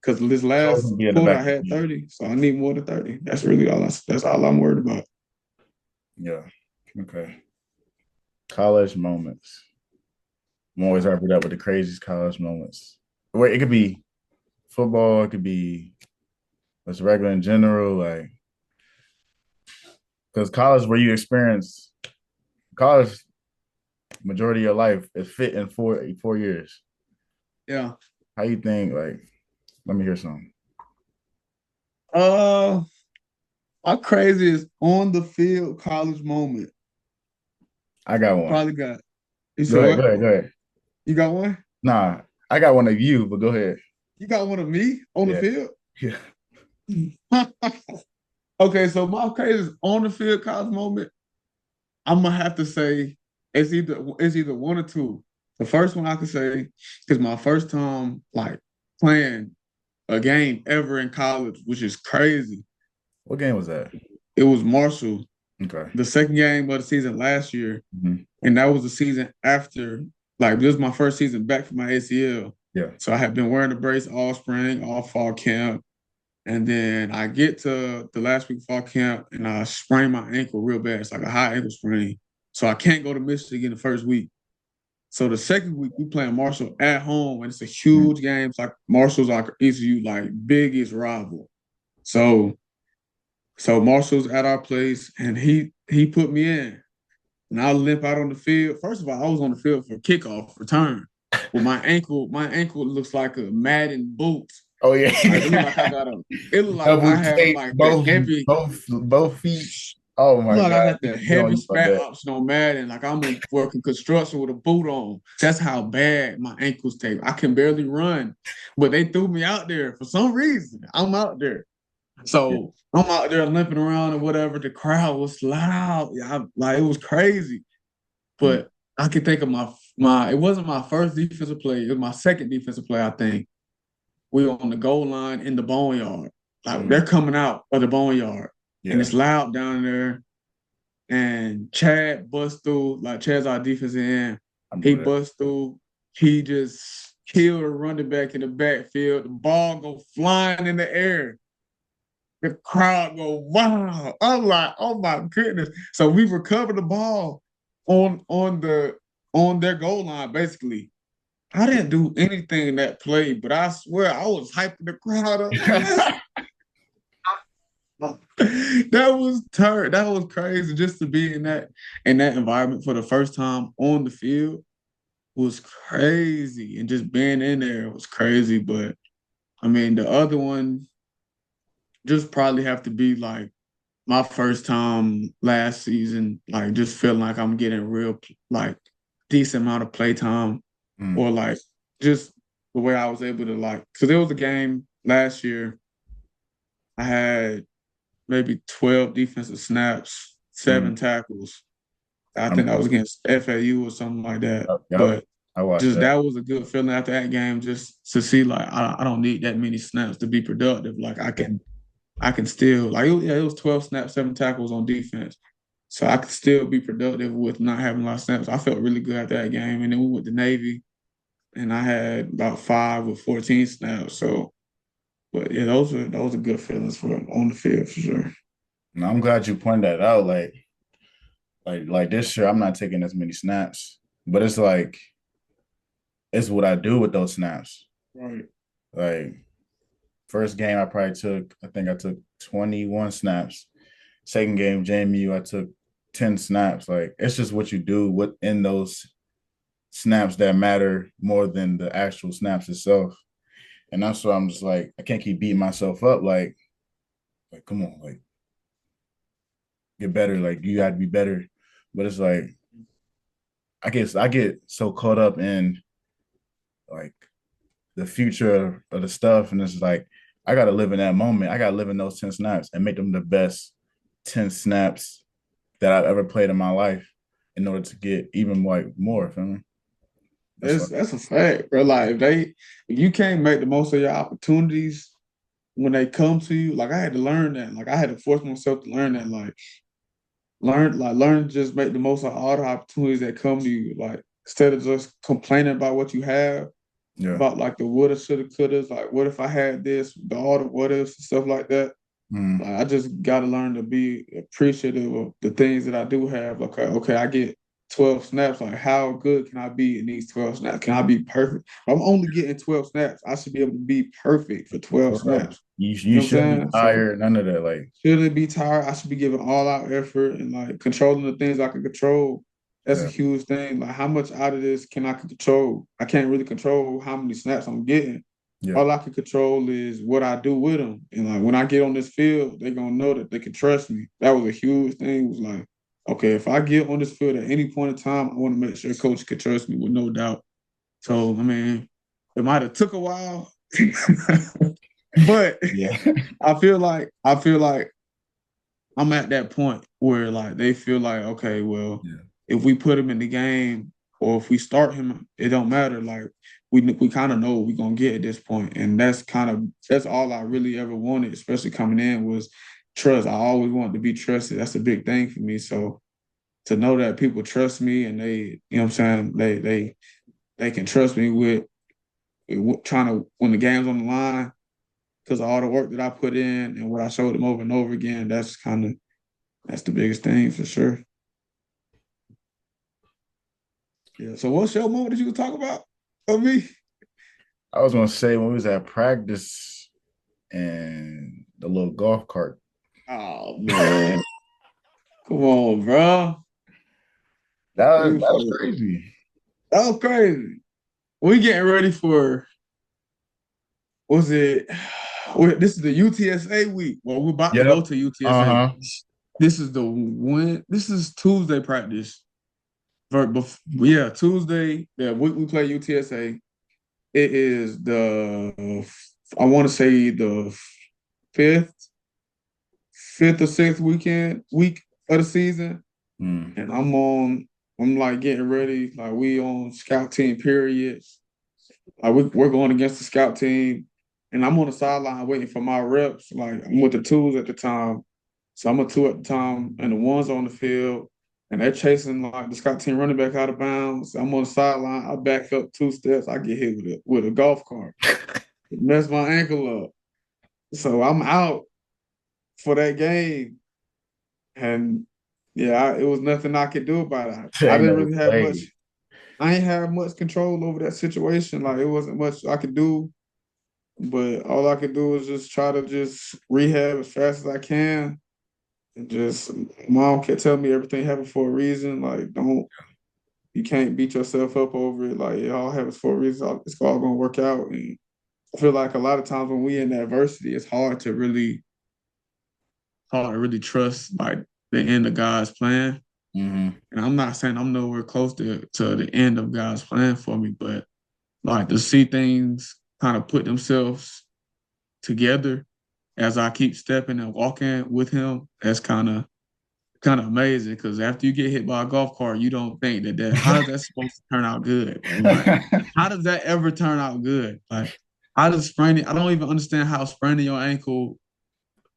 because this It's always last gonna be in the quarter back I of had your head. 30, so I need more than 30. That's really all. That's all I'm worried about. Yeah. Okay. College moments. I'm always wrapped up with the craziest college moments. Wait, it could be football. It could be just regular in general. Like because college, where you experience college, majority of your life is fit in 4 years. Yeah. How you think? Like, let me hear something. Uh, my craziest on the field college moment. I got one. Probably got. You Go said ahead. Go what? ahead. Go ahead. You got one? Nah, I got one of you, but go ahead. You got one of me on the Yeah. field? Yeah. Okay, so my craziest on the field college moment, I'm gonna have to say it's either one or two. The first one I could say is my first time like playing a game ever in college, which is crazy. What game was that? It was Marshall, Okay. the second game of the season last year, Mhm. and that was the season after. Like this was my first season back from my ACL, Yeah. so I had been wearing the brace all spring, all fall camp, and then I get to the last week of fall camp and I sprain my ankle real bad. It's like a high ankle sprain, so I can't go to Michigan the first week. So the second week we playing Marshall at home, and it's a Mhm. huge game. It's like Marshall's like ECU like biggest rival. So Marshall's at our place, and he put me in, and I limp out on the field. First of all, I was on the field for kickoff return. Well, my ankle looks like a Madden boot. Oh yeah. Like it looked like I got a. It looked like I Double have tape like the both heavy. both feet. Oh my Look, God. I got You the can get on heavy you about spat that. option on Madden. Like I'm in working construction with a boot on. That's how bad my ankles take. I can barely run, but they threw me out there for some reason. I'm out there. Yeah. So I'm out there limping around and whatever. The crowd was loud. Like it was crazy. Mm. But I can think of my. It wasn't my first defensive play. It was my second defensive play. I think we were on the goal line in the boneyard. Like Mm. they're coming out of the boneyard, and Yeah. it's loud down there. And Chad busts through. Like Chad's our defensive end. I He remember that. busts through. He just killed a running back in the backfield. The ball go flying in the air. The crowd go, wow. I'm like, oh my goodness. So we recovered the ball on their goal line, basically. I didn't do anything in that play, but I swear I was hyping the crowd up. Yes. That was crazy just to be in that environment for the first time on the field was crazy. And just being in there was crazy. But I mean the other one just probably have to be like my first time last season, like just feeling like I'm getting real like decent amount of play time, Mm. or like just the way I was able to like because there was a game last year I had maybe 12 defensive snaps, Mm. 7 tackles. I think I I'm, was against FAU or something like that. yep. But I watched just that. that was a good feeling after that game, just to see like I don't need that many snaps to be productive. Like I can still like it was 12 snaps, 7 tackles on defense. So I could still be productive with not having a lot of snaps. I felt really good at that game. And then we went to Navy and I had about 5 or 14 snaps. So but yeah, those are good feelings for on the field for sure. And I'm glad you pointed that out. Like this year, I'm not taking as many snaps, but it's like it's what I do with those snaps. Right. Like first game, I think I took 21 snaps. Second game, JMU, I took 10 snaps. Like it's just what you do within those snaps that matter more than the actual snaps itself. And that's why I'm just like, I can't keep beating myself up. Like come on, like get better. Like you got to be better. But it's like I get so caught up in like the future of the stuff, and it's like I gotta live in that moment. I gotta live in those 10 snaps and make them the best 10 snaps that I've ever played in my life in order to get even like more. Feel me? That's what. That's a fact, bro. Like if you can't make the most of your opportunities when they come to you, like I had to learn that. Like I had to force myself to learn that. Learn to just make the most of all the opportunities that come to you. Like instead of just complaining about what you have, Yeah. about like the woulda, shoulda, couldas. Like, what if I had this? All the what ifs and stuff like that. Mm. Like, I just got to learn to be appreciative of the things that I do have. Okay, I get 12 snaps. Like, how good can I be in these 12 snaps? Can I be perfect? If I'm only getting 12 snaps, I should be able to be perfect for 12 For real. snaps. You You know what I'm shouldn't be saying? So tired, none of that. Like, shouldn't be tired. I should be giving all out effort and like controlling the things I can control. That's a yeah, huge thing. Like, how much out of this can I control? I can't really control how many snaps I'm getting. yeah, All I can control is what I do with them. And like when I get on this field, they're gonna know that they can trust me. That was a huge thing. It was like, okay, if I get on this field at any point in time, I want to make sure coach can trust me with no doubt. So I mean, it might have took a while, but yeah, I feel like I'm at that point where like they feel like, okay, well, yeah, if we put him in the game or if we start him, it don't matter. Like we kind of know what we're gonna get at this point. And that's all I really ever wanted, especially coming in, was trust. I always wanted to be trusted. That's a big thing for me. So to know that people trust me and they, you know what I'm saying, they can trust me with trying to when the game's on the line because of all the work that I put in and what I showed them over and over again. That's the biggest thing for sure. Yeah. So what show moment did you talk about of me? I was gonna say when we was at practice and the little golf cart. Oh man. Come on, bro. That was crazy. That was crazy. We getting ready for was it this is the UTSA week. Well, we're about to go Yep. to UTSA. Uh-huh. This is Tuesday practice. Yeah, Tuesday. Yeah, we play UTSA. It is I want to say the fifth, fifth or sixth week of the season. Mm. And I'm like getting ready. Like we on scout team period. Like we're going against the scout team. And I'm on the sideline waiting for my reps. Like I'm with the twos at the time. So I'm a two at the time and the one's on the field. And they're chasing like the scout team running back out of bounds. I'm on the sideline. I back up 2 steps. I get hit with a golf cart. Mess my ankle up. So I'm out for that game. And yeah, it was nothing I could do about it. I Ain't didn't no really have much. way. I ain't have much control over that situation. Like it wasn't much I could do, but all I could do was just try to just rehab as fast as I can. And just mom kept telling me everything happened for a reason. Like don't you can't beat yourself up over it. Like it all happens for a reason. It's all gonna work out. And I feel like a lot of times when we in adversity, it's hard to really trust like the end of God's plan. Mm-hmm. And I'm not saying I'm nowhere close to the end of God's plan for me, but like to see things kind of put themselves together as I keep stepping and walking with him, that's kind of amazing. Because after you get hit by a golf cart, you don't think that how does that supposed to turn out good, bro? Like, how does that ever turn out good? Like, how does spraining? I don't even understand how spraining your ankle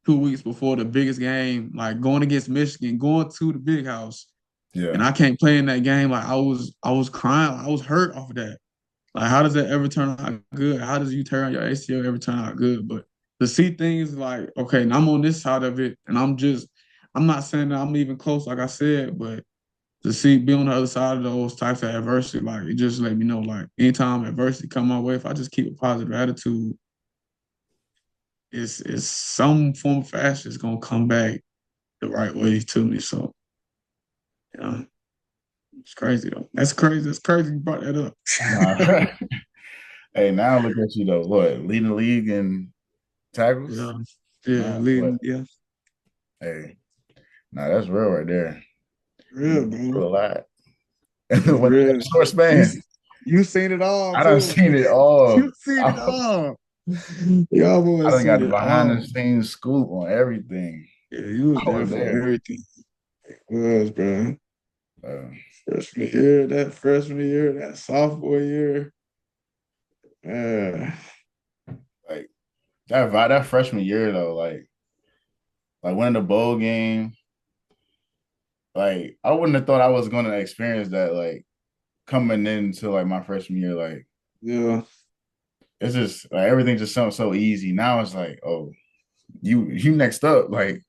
2 weeks before the biggest game, like going against Michigan, going to the big house, and Yeah. I can't play in that game. Like I was crying. I was hurt off of that. Like, how does that ever turn out good? How does you turn your ACL ever turn out good? But to see things like, okay, and I'm on this side of it, and I'm not saying that I'm even close, like I said, but to see be on the other side of those types of adversity, like it just let me know, like anytime adversity come my way, if I just keep a positive attitude, it's some form of fashion is gonna come back the right way to me. So, yeah, it's crazy though. That's crazy. That's crazy you brought that up. Nah. Hey, now look at you though. What, leading the league in tackles? Yeah, yeah, Nah, what? leading, yeah, Hey, nah, that's real right there. You real, bro. do a lot. It's When in real. a short You span. you seen it all I done too. seen it all. You seen it I, all. Y'all I boys done got seen the it behind the all. scenes scoop on everything. Yeah, you was I there was for there. everything. It was, bro. Uh, Freshman year, that sophomore year. Uh, like that freshman year though, like winning the bowl game, like I wouldn't have thought I was gonna experience that like coming into like my freshman year, like yeah. it's just like everything just sounds so easy. Now it's like, oh, you next up. Like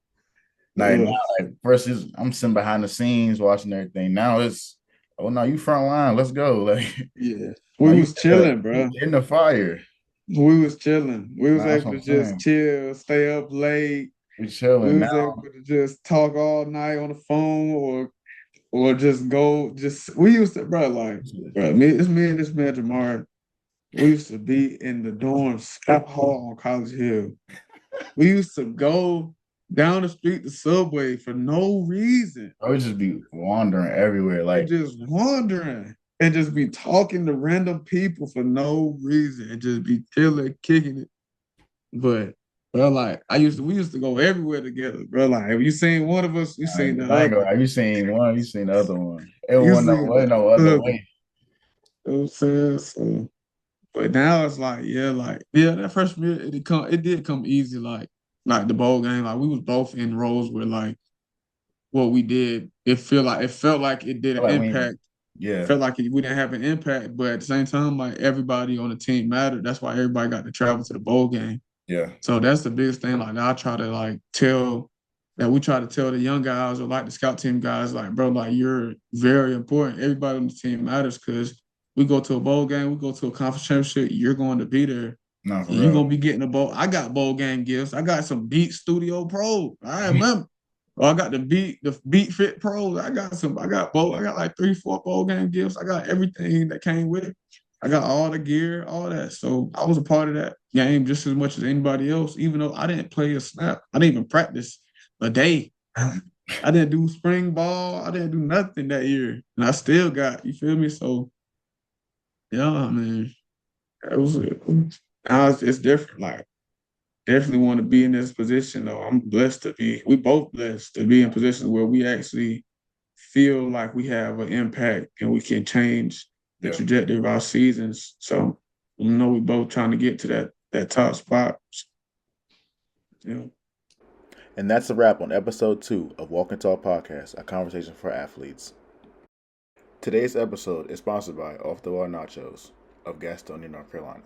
now, Yeah, like first is I'm sitting behind the scenes watching everything. Now it's oh no, you front line. Let's go. Like yeah. now We was chilling, you bro. in the fire. We was chilling. We was Nah, that's able what to I'm just saying. chill, stay up late. We We chilling was now. able to just talk all night on the phone, or just go. Just we used to, bro. Like, bro, me and this man Jamar. We used to be in the dorm, Scott Hall on College Hill. We used to go down the street to Subway for no reason I would just be wandering everywhere. and Like just wandering and just be talking to random people for no reason and just be chilling, kicking it. But bro, like we used to go everywhere together, bro. Like if you seen one of us, you seen the I ain't other. gonna. Have you seen one? You seen the other one? It You wasn't seen the no other other. way. You know what I'm saying? So, but now it's like, that freshman year it did come easy, like the bowl game. Like we was both in roles where like what we did, it felt like it did I an like we, impact. It yeah, felt like we didn't have an impact, but at the same time, like everybody on the team mattered. That's why everybody got to travel to the bowl game. yeah, So that's the biggest thing. Like I try to like tell that we try to tell the young guys or like the scout team guys, like, bro, like you're very important. Everybody on the team matters because we go to a bowl game, we go to a conference championship, you're going to be there. no for And you're real. gonna be getting a bowl. I got bowl game gifts. I got some Beat Studio Pro. I remember. Oh, I got the Beat Fit Pros. I got like 3, 4 bowl game gifts. I got everything that came with it. I got all the gear, all that. So I was a part of that game just as much as anybody else, even though I didn't play a snap. I didn't even practice a day. I didn't do spring ball. I didn't do nothing that year. And I still got, you feel me? So yeah, I mean, it was now it's different. Like definitely want to be in this position though. I'm blessed to be, we both blessed to be in positions where we actually feel like we have an impact and we can change the Yeah. trajectory of our seasons. So we both trying to get to that top spot. Yeah. And that's a wrap on episode 2 of Walk and Talk Podcast, a conversation for athletes. Today's episode is sponsored by Off the Wall Nachos of Gastonia, North Carolina.